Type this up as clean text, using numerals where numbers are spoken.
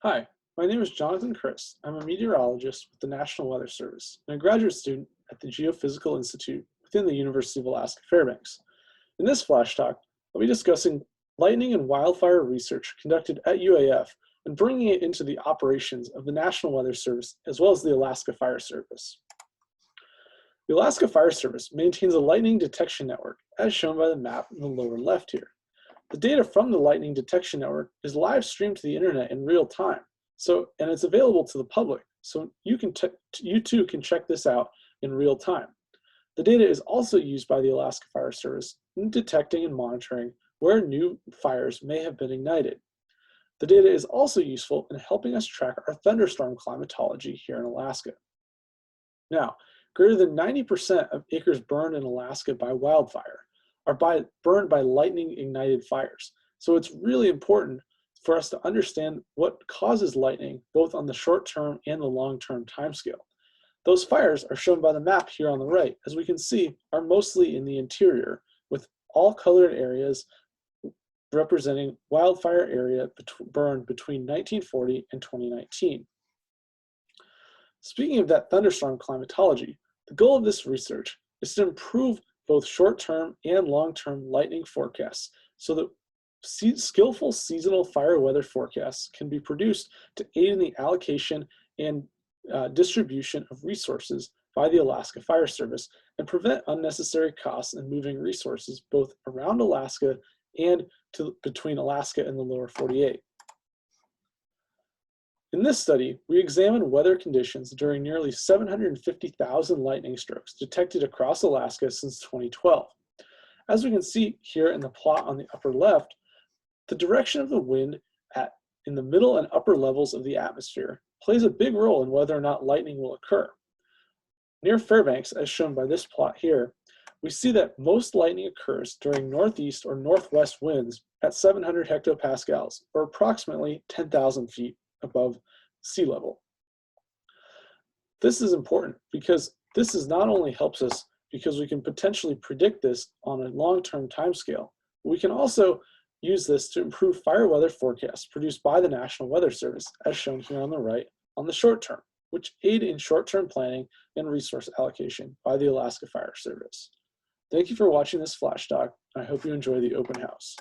Hi, my name is Jonathan Chris. I'm a meteorologist with the National Weather Service and a graduate student at the Geophysical Institute within the University of Alaska Fairbanks. In this flash talk, I'll be discussing lightning and wildfire research conducted at UAF and bringing it into the operations of the National Weather Service as well as the Alaska Fire Service. The Alaska Fire Service maintains a lightning detection network, as shown by the map in the lower left here. The data from the lightning detection network is live streamed to the internet in real time, and it's available to the public, so you too can check this out in real time. The data is also used by the Alaska Fire Service in detecting and monitoring where new fires may have been ignited. The data is also useful in helping us track our thunderstorm climatology here in Alaska. Now, greater than 90% of acres burned in Alaska by wildfire are burned by lightning-ignited fires. So it's really important for us to understand what causes lightning, both on the short-term and the long-term timescale. Those fires are shown by the map here on the right, as we can see, are mostly in the interior, with all colored areas representing wildfire area burned between 1940 and 2019. Speaking of that thunderstorm climatology, the goal of this research is to improve both short-term and long-term lightning forecasts so that skillful seasonal fire weather forecasts can be produced to aid in the allocation and distribution of resources by the Alaska Fire Service and prevent unnecessary costs in moving resources both around Alaska and between Alaska and the lower 48. In this study, we examined weather conditions during nearly 750,000 lightning strokes detected across Alaska since 2012. As we can see here in the plot on the upper left, the direction of the wind in the middle and upper levels of the atmosphere plays a big role in whether or not lightning will occur. Near Fairbanks, as shown by this plot here, we see that most lightning occurs during northeast or northwest winds at 700 hectopascals, or approximately 10,000 feet above sea level. This is important because this not only helps us because we can potentially predict this on a long-term timescale, but we can also use this to improve fire weather forecasts produced by the National Weather Service, as shown here on the right, on the short term, which aid in short-term planning and resource allocation by the Alaska Fire Service. Thank you for watching this flash talk. I hope you enjoy the open house.